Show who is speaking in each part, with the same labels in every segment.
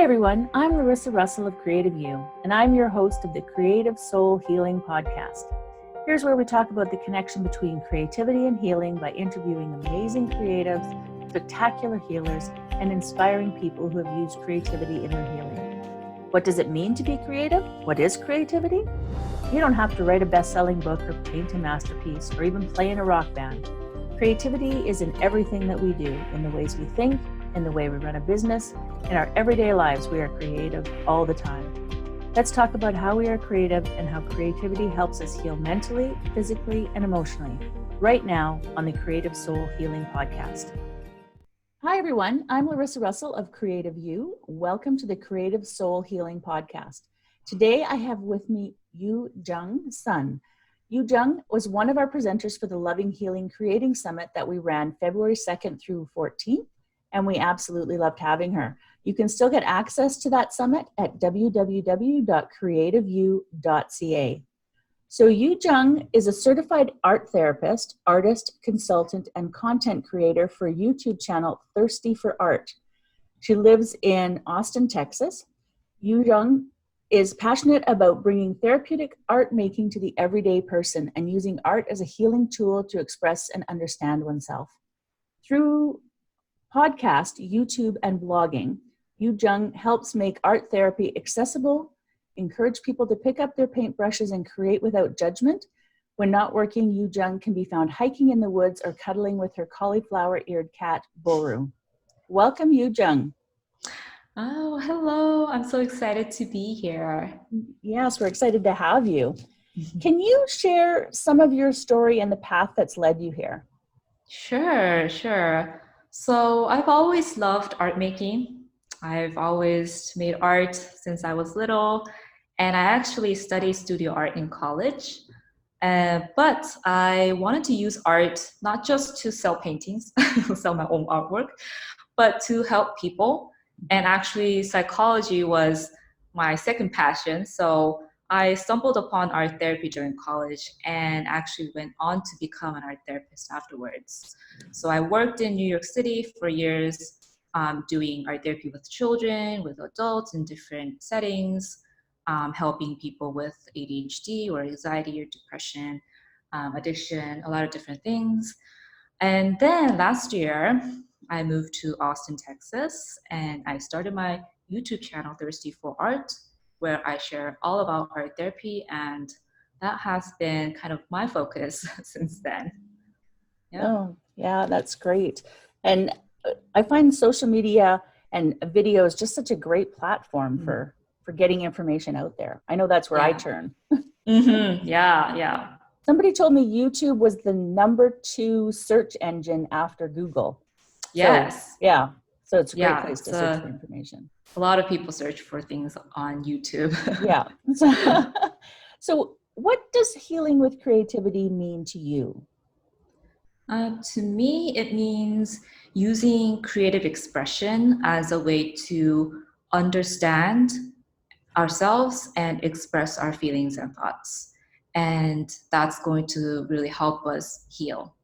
Speaker 1: Hi everyone, I'm Larissa Russell of Creative You, and I'm your host of the Creative Soul Healing Podcast. Here's where we talk about the connection between creativity and healing by interviewing amazing creatives, spectacular healers, and inspiring people who have used creativity in their healing. What does it mean to be creative? What is creativity? You don't have to write a best-selling book or paint a masterpiece or even play in a rock band. Creativity is in everything that we do, in the ways we think, in the way we run a business. In our everyday lives, we are creative all the time. Let's talk about how we are creative and how creativity helps us heal mentally, physically, and emotionally, right now on the Creative Soul Healing Podcast. Hi, everyone. I'm Larissa Russell of Creative You. Welcome to the Creative Soul Healing Podcast. Today, I have with me Youhjung Son. Youhjung was one of our presenters for the Loving, Healing, Creating Summit that we ran February 2nd through 14th, and we absolutely loved having her. You can still get access to that summit at www.creativeyou.ca. So Youhjung is a certified art therapist, artist, consultant, and content creator for YouTube channel Thirsty for Art. She lives in Austin, Texas. Youhjung is passionate about bringing therapeutic art making to the everyday person and using art as a healing tool to express and understand oneself. Through podcast, YouTube, and blogging, Youhjung helps make art therapy accessible, encourage people to pick up their paintbrushes and create without judgment. When not working, Youhjung can be found hiking in the woods or cuddling with her cauliflower-eared cat, Boru. Welcome, Youhjung.
Speaker 2: Oh, hello. I'm so excited to be here.
Speaker 1: Yes, we're excited to have you. Can you share some of your story and the path that's led you here?
Speaker 2: Sure. So I've always loved art making. I've always made art since I was little, and I actually studied studio art in college. But I wanted to use art not just to sell paintings, sell my own artwork, but to help people. And actually, psychology was my second passion. So I stumbled upon art therapy during college and actually went on to become an art therapist afterwards. So I worked in New York City for years, doing art therapy with children, with adults in different settings, helping people with ADHD or anxiety or depression, addiction, a lot of different things. And then last year, I moved to Austin, Texas, and I started my YouTube channel, Thirsty for Art, where I share all about art therapy, and that has been kind of my focus since then.
Speaker 1: Yeah. Oh, yeah, that's great. And I find social media and videos just such a great platform for getting information out there. I know that's where I turn.
Speaker 2: Yeah.
Speaker 1: Somebody told me YouTube was the number 2 search engine after Google.
Speaker 2: Yes.
Speaker 1: So it's a great place to search for information.
Speaker 2: A lot of people search for things on YouTube.
Speaker 1: Yeah. So what does healing with creativity mean to you?
Speaker 2: To me, it means using creative expression as a way to understand ourselves and express our feelings and thoughts. And that's going to really help us heal.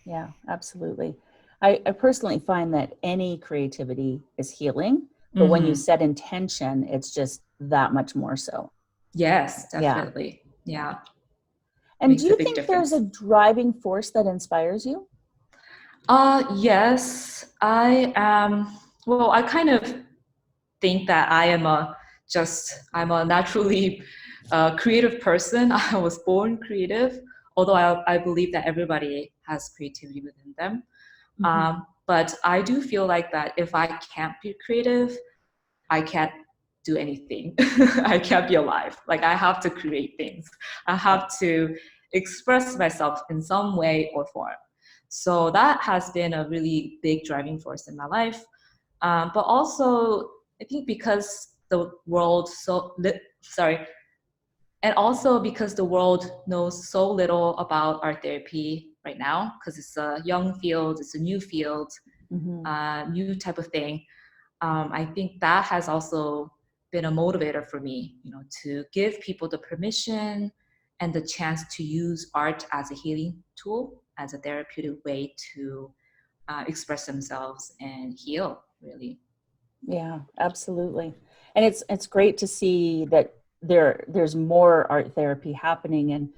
Speaker 1: Yeah, absolutely. I personally find that any creativity is healing, but when you set intention, it's just that much more so.
Speaker 2: Yes, definitely. Yeah.
Speaker 1: And do you think there's a driving force that inspires you?
Speaker 2: Yes, I am. Well, I kind of think that I'm a naturally creative person. I was born creative, although I believe that everybody has creativity within them. But I do feel like that if I can't be creative, I can't do anything. I can't be alive. Like I have to create things. I have to express myself in some way or form. So that has been a really big driving force in my life. But also, I think because the world and also because the world knows so little about art therapy right now, because it's a young field, it's a new field, new type of thing. I think that has also been a motivator for me, to give people the permission and the chance to use art as a healing tool, as a therapeutic way to express themselves and heal, really.
Speaker 1: Yeah, absolutely. And it's great to see that there's more art therapy happening. And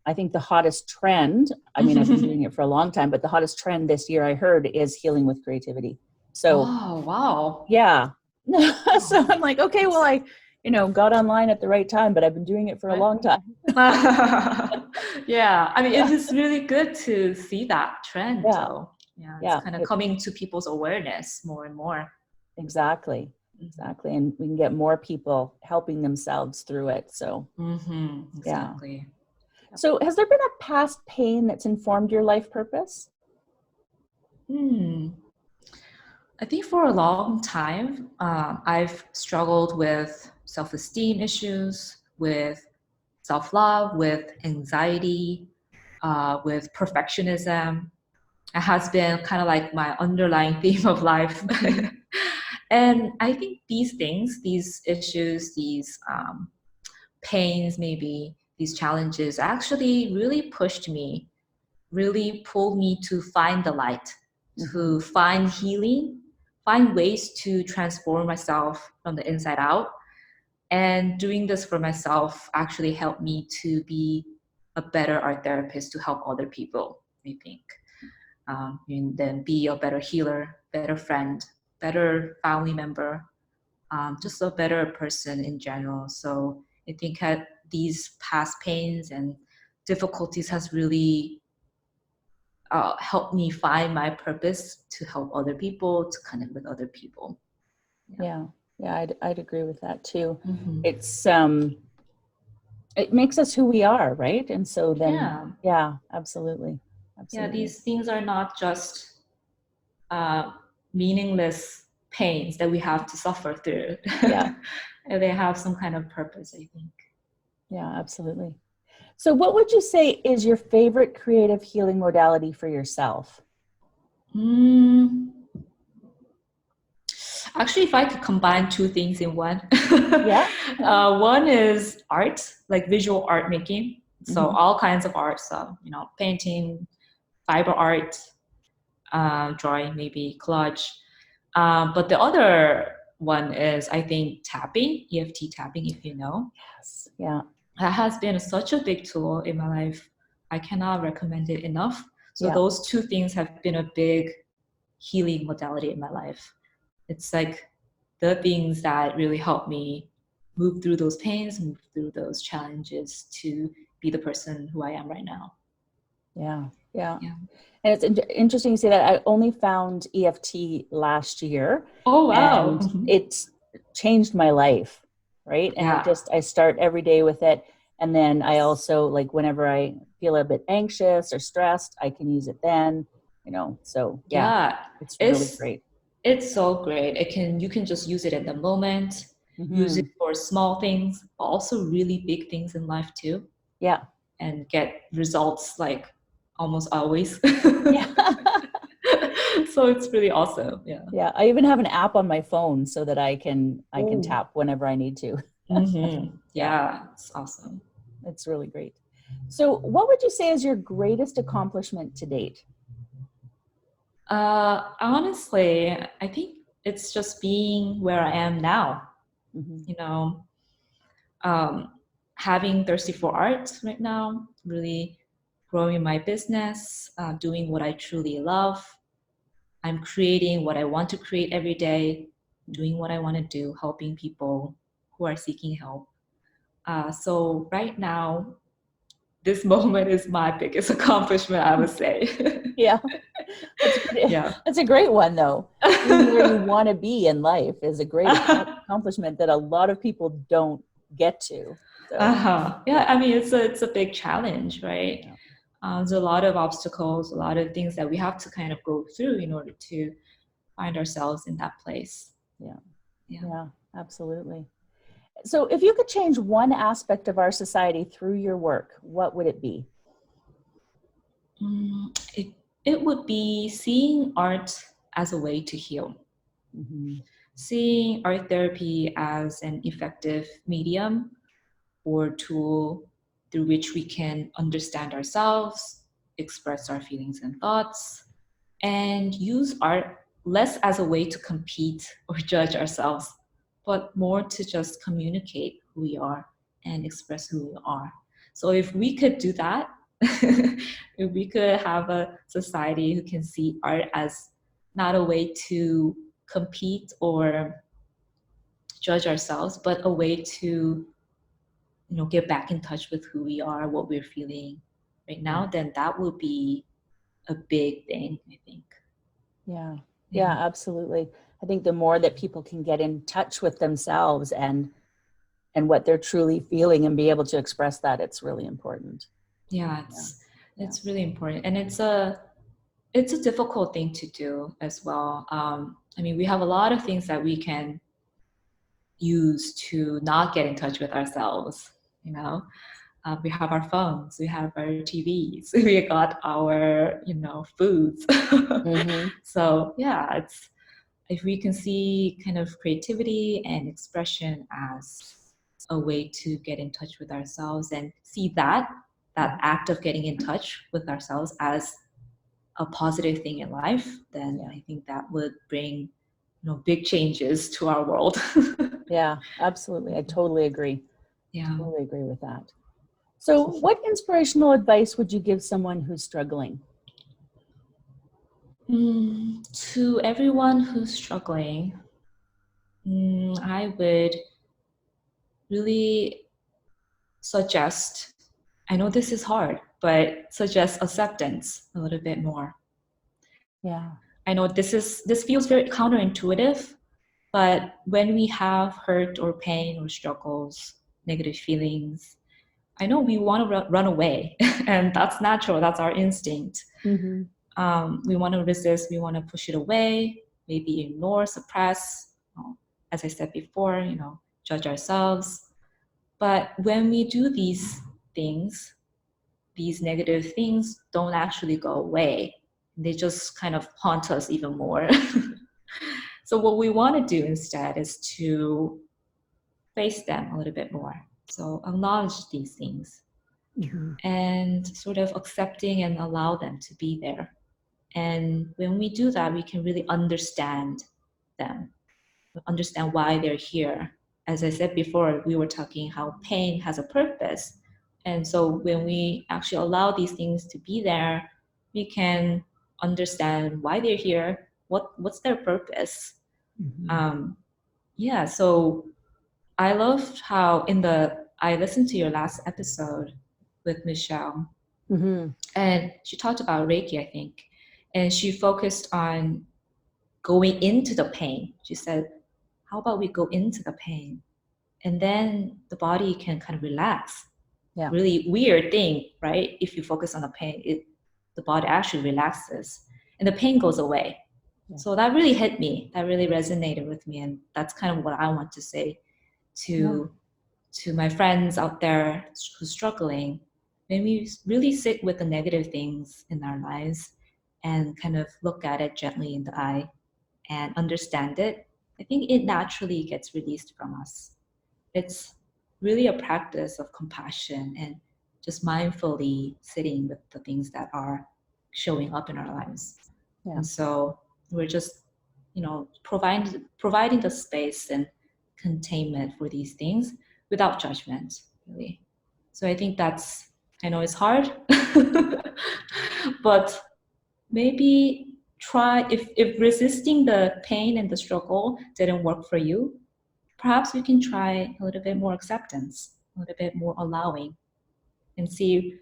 Speaker 1: I think the hottest trend, I mean, I've been doing it for a long time, but the hottest trend this year I heard is healing with creativity. So
Speaker 2: Oh, wow.
Speaker 1: yeah.
Speaker 2: Wow.
Speaker 1: So I'm like, okay, well, I, got online at the right time, but I've been doing it for a
Speaker 2: Right.
Speaker 1: long time.
Speaker 2: Yeah, I mean, it
Speaker 1: Yeah.
Speaker 2: is really good to see that trend,
Speaker 1: Yeah.
Speaker 2: though. Yeah, it's
Speaker 1: Yeah.
Speaker 2: kind of coming to people's awareness more and more.
Speaker 1: Exactly.
Speaker 2: Mhm.
Speaker 1: Exactly. And we can get more people helping themselves through it. So yeah.
Speaker 2: Exactly. Yep.
Speaker 1: So, has there been a past pain that's informed your life purpose?
Speaker 2: Hmm. I think for a long time, I've struggled with self-esteem issues, with self-love, with anxiety, with perfectionism. It has been kind of like my underlying theme of life.
Speaker 1: Mm-hmm.
Speaker 2: And I think these things, these issues, these pains, maybe these challenges actually really pushed me, really pulled me to find the light,
Speaker 1: Mm-hmm.
Speaker 2: to find healing, find ways to transform myself from the inside out. And doing this for myself actually helped me to be a better art therapist to help other people, I think. And then be a better healer, better friend, better family member, just a better person in general. So I think that these past pains and difficulties has really helped me find my purpose to help other people, to connect with other people. Yeah.
Speaker 1: Yeah. Yeah. I'd agree with that too.
Speaker 2: Hmm.
Speaker 1: It's, it makes us who we are, right? And so then,
Speaker 2: Yeah.
Speaker 1: yeah, absolutely.
Speaker 2: Yeah.
Speaker 1: Absolutely.
Speaker 2: These things are not just uh, meaningless pains that we have to suffer through.
Speaker 1: Yeah.
Speaker 2: And they have some kind of purpose, I think.
Speaker 1: Yeah. Absolutely. So, what would you say is your favorite creative healing modality for yourself?
Speaker 2: Mm, Actually, if I could combine two things in one,
Speaker 1: Yeah. Yeah.
Speaker 2: one is art, like visual art making. So
Speaker 1: Mm-hmm.
Speaker 2: all kinds of art, so painting, fiber art, drawing, maybe collage. But the other one is, I think, tapping, EFT tapping, if you know.
Speaker 1: Yes. Yeah.
Speaker 2: That has been such a big tool in my life. I cannot recommend it enough. So
Speaker 1: Yeah.
Speaker 2: those two things have been a big healing modality in my life. It's like the things that really help me move through those pains, move through those challenges to be the person who I am right now.
Speaker 1: Yeah. Yeah.
Speaker 2: Yeah.
Speaker 1: And it's interesting to say that I only found EFT last year,
Speaker 2: Oh, wow.
Speaker 1: and it's changed my life, right? And
Speaker 2: Yeah.
Speaker 1: I start every day with it. And then I also, like, whenever I feel a bit anxious or stressed, I can use it then, so yeah,
Speaker 2: Yeah.
Speaker 1: it's really
Speaker 2: It's
Speaker 1: great.
Speaker 2: it's so great. You can just use it in the moment, use it
Speaker 1: Hmm.
Speaker 2: for small things, but also really big things in life too,
Speaker 1: Yeah.
Speaker 2: and get results like almost always.
Speaker 1: Yeah.
Speaker 2: So it's really awesome. Yeah.
Speaker 1: Yeah. I even have an app on my phone so that I can
Speaker 2: Oh.
Speaker 1: tap whenever I need to. Yeah.
Speaker 2: Yeah, it's awesome.
Speaker 1: It's really great. So, what would you say is your greatest accomplishment to date?
Speaker 2: Honestly, I think it's just being where I am now.
Speaker 1: Hmm.
Speaker 2: You know, um, having thirsty for art right now, really growing my business, doing what I truly love. I'm creating what I want to create every day, doing what I want to do, helping people who are seeking help. So right now, this moment is my biggest accomplishment, I would say.
Speaker 1: Yeah, that's pretty,
Speaker 2: Yeah.
Speaker 1: that's a great one though. Being where you want to be in life is a great accomplishment that a lot of people don't get to. So,
Speaker 2: Uh-huh. Yeah,
Speaker 1: yeah,
Speaker 2: I mean it's a big challenge, right?
Speaker 1: yeah,
Speaker 2: There's a lot of obstacles, a lot of things that we have to kind of go through in order to find ourselves in that place.
Speaker 1: yeah,
Speaker 2: Yeah.
Speaker 1: yeah, absolutely. So, if you could change one aspect of our society through your work, what would it be?
Speaker 2: It would be seeing art as a way to heal,
Speaker 1: Hmm.
Speaker 2: seeing art therapy as an effective medium or tool through which we can understand ourselves, express our feelings and thoughts, and use art less as a way to compete or judge ourselves, but more to just communicate who we are and express who we are. So if we could do that, if we could have a society who can see art as not a way to compete or judge ourselves, but a way to, get back in touch with who we are, what we're feeling right now, then that would be a big thing, I think.
Speaker 1: Yeah, absolutely. I think the more that people can get in touch with themselves and what they're truly feeling and be able to express that, it's really important.
Speaker 2: Yeah, it's really important, and it's a difficult thing to do as well. I mean, we have a lot of things that we can use to not get in touch with ourselves. We have our phones, we have our TVs, we got our foods.
Speaker 1: Mm-hmm.
Speaker 2: So yeah, it's if we can see kind of creativity and expression as a way to get in touch with ourselves, and see that act of getting in touch with ourselves as a positive thing in life, then I think that would bring big changes to our world.
Speaker 1: Yeah, absolutely. I totally agree.
Speaker 2: Yeah.
Speaker 1: Totally agree with that. So what inspirational advice would you give someone who's struggling?
Speaker 2: To everyone who's struggling, I would really suggest, I know this is hard, but suggest acceptance a little bit more.
Speaker 1: Yeah.
Speaker 2: I know this feels very counterintuitive, but when we have hurt or pain or struggles, negative feelings, I know we want to run away, and that's natural. That's our instinct.
Speaker 1: Mm-hmm.
Speaker 2: We want to resist. We want to push it away, maybe ignore, suppress. As I said before, judge ourselves. But when we do these things, these negative things don't actually go away. They just kind of haunt us even more. So what we want to do instead is to face them a little bit more. So acknowledge these things,
Speaker 1: Mm-hmm.
Speaker 2: and sort of accepting and allow them to be there. And when we do that, we can really understand them, understand why they're here. As I said before, we were talking how pain has a purpose. And so when we actually allow these things to be there, we can understand why they're here, what's their purpose.
Speaker 1: Mm-hmm.
Speaker 2: Yeah, so I loved how I listened to your last episode with Michelle,
Speaker 1: Mm-hmm.
Speaker 2: and she talked about Reiki, I think, and she focused on going into the pain. She said, how about we go into the pain, and then the body can kind of relax.
Speaker 1: Yeah.
Speaker 2: Really weird thing, right? If you focus on the pain, the body actually relaxes and the pain goes away.
Speaker 1: Yeah.
Speaker 2: So that really hit me. That really resonated with me, and that's kind of what I want to say to my friends out there who's struggling. When we really sit with the negative things in our lives and kind of look at it gently in the eye and understand it, I think it naturally gets released from us. It's really a practice of compassion and just mindfully sitting with the things that are showing up in our lives.
Speaker 1: Yeah.
Speaker 2: And so we're just, providing the space and containment for these things without judgment, really. So I think I know it's hard, but maybe try, if resisting the pain and the struggle didn't work for you, perhaps we can try a little bit more acceptance, a little bit more allowing, and see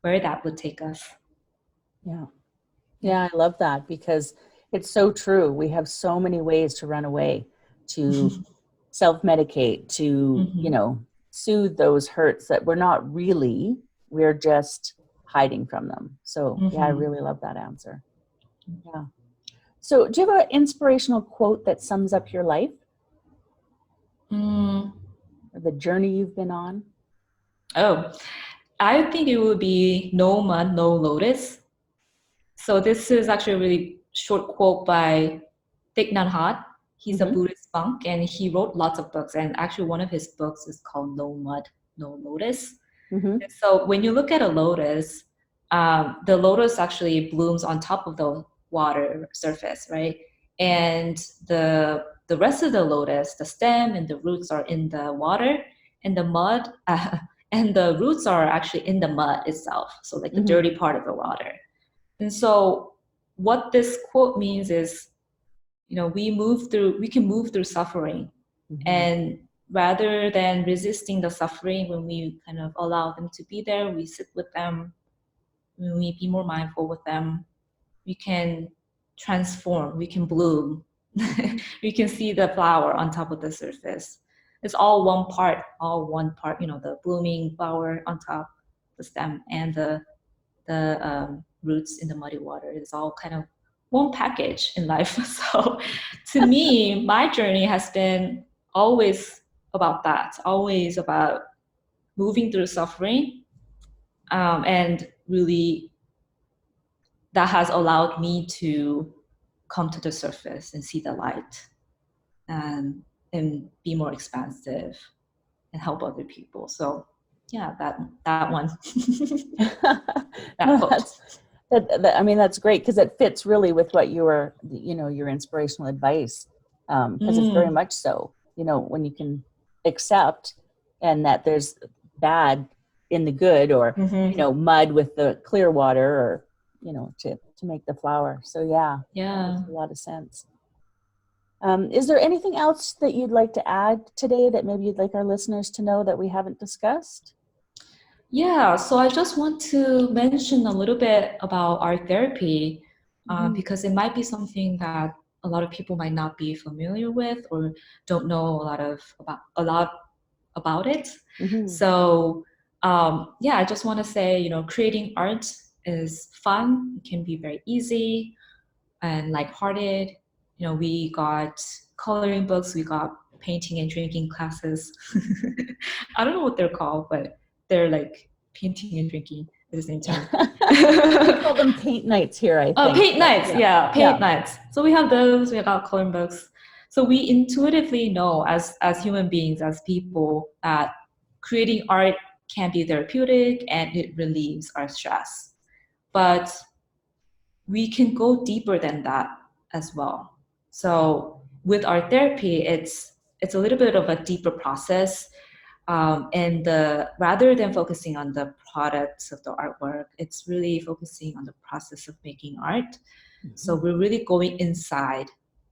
Speaker 2: where that would take us.
Speaker 1: Yeah. Yeah, I love that, because it's so true. We have so many ways to run away, to self-medicate, to, soothe those hurts that we're just hiding from them. So yeah, I really love that answer. Yeah. So do you have an inspirational quote that sums up your life? Or the journey you've been on?
Speaker 2: Oh, I think it would be no mud, no lotus. So this is actually a really short quote by Thich Nhat Hanh. He's a Buddhist monk, and he wrote lots of books. And actually, one of his books is called No Mud, No Lotus. So when you look at a lotus, the lotus actually blooms on top of the water surface, right? and the rest of the lotus, the stem and the roots are in the water and the mud, and the roots are actually in the mud itself, so like the dirty part of the water. And so what this quote means is, we can move through suffering, and rather than resisting the suffering, when we kind of allow them to be there, we sit with them, when we be more mindful with them, we can transform, we can bloom. We can see the flower on top of the surface. It's all one part, the blooming flower on top, the stem, and the roots in the muddy water. It's all kind of one package in life. So to me, my journey has been always about that, always about moving through suffering, and really that has allowed me to come to the surface and see the light, and be more expansive and help other people. So yeah, that one.
Speaker 1: That's great, because it fits really with what your inspirational advice, because it's very much so, when you can accept and that there's bad in the good, or mud with the clear water, or to make the flower. So yeah, that makes a lot of sense. Is there anything else that you'd like to add today that maybe you'd like our listeners to know that we haven't discussed?
Speaker 2: Yeah, so I just want to mention a little bit about art therapy, because it might be something that a lot of people might not be familiar with, or don't know a lot about it. So I just want to say, creating art is fun. It can be very easy and lighthearted. We got coloring books, we got painting and drinking classes. I don't know what they're called, but they're like painting and drinking at the same time.
Speaker 1: We call them paint nights here, I think.
Speaker 2: Paint nights, paint nights. So we have those, we have our coloring books. So we intuitively know as human beings, as people, that creating art can be therapeutic and it relieves our stress. But we can go deeper than that as well. So with art therapy, it's a little bit of a deeper process. And rather than focusing on the products of the artwork, it's really focusing on the process of making art. So we're really going inside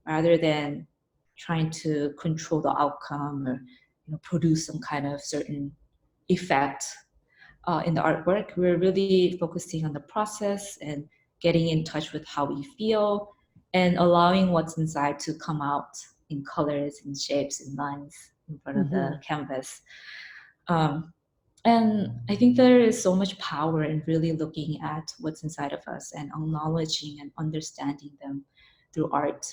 Speaker 2: rather than trying to control the outcome, or produce some kind of certain effect in the artwork. We're really focusing on the process and getting in touch with how we feel, and allowing what's inside to come out in colors and shapes and lines in front of the canvas. And I think there is so much power in really looking at what's inside of us and acknowledging and understanding them through art.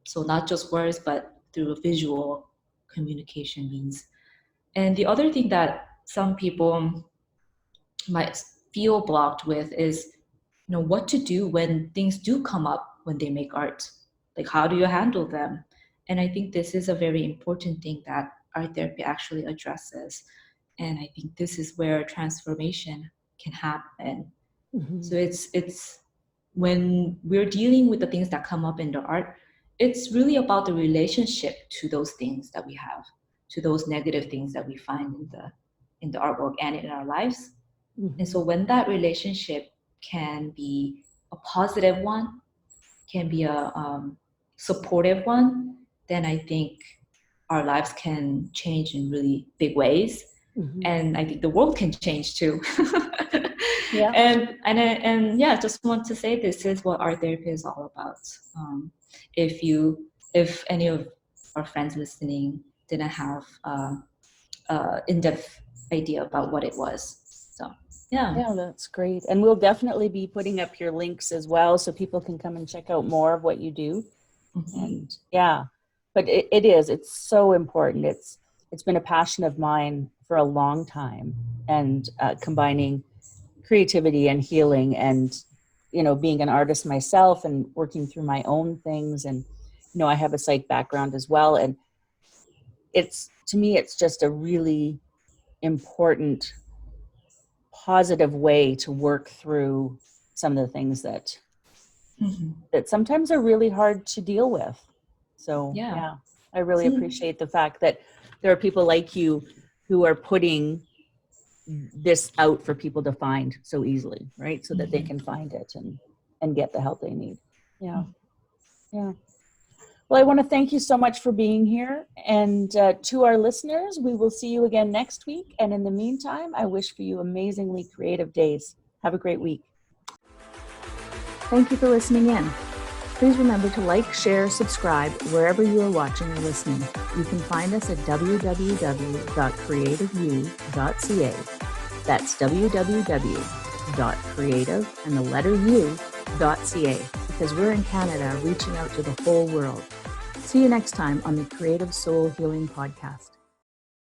Speaker 2: So not just words, but through visual communication means. And the other thing that some people might feel blocked with is, what to do when things do come up when they make art. Like, how do you handle them? And I think this is a very important thing that art therapy actually addresses. And I think this is where transformation can happen. So it's when we're dealing with the things that come up in the art, it's really about the relationship to those things that we have, to those negative things that we find in the artwork and in our lives. And so when that relationship can be a positive one, can be a supportive one, then I think our lives can change in really big ways. And I think the world can change too. And just want to say, this is what art therapy is all about. If any of our friends listening didn't have in-depth idea about what it was. So
Speaker 1: yeah, that's great. And we'll definitely be putting up your links as well, so people can come and check out more of what you do. And but it's so important. It's been a passion of mine for a long time, and combining creativity and healing, and being an artist myself and working through my own things. And I have a psych background as well, and to me it's just a really important, positive way to work through some of the things that that sometimes are really hard to deal with. So
Speaker 2: Yeah.
Speaker 1: yeah, I really appreciate the fact that there are people like you who are putting this out for people to find so easily, right? So that they can find it and get the help they need. Yeah. Yeah. Well, I want to thank you so much for being here. And to our listeners, we will see you again next week. And in the meantime, I wish for you amazingly creative days. Have a great week. Thank you for listening in. Please remember to like, share, subscribe wherever you are watching or listening. You can find us at www.creativeyou.ca. That's www.creative and the letter U.ca, because we're in Canada reaching out to the whole world. See you next time on the Creative Soul Healing Podcast.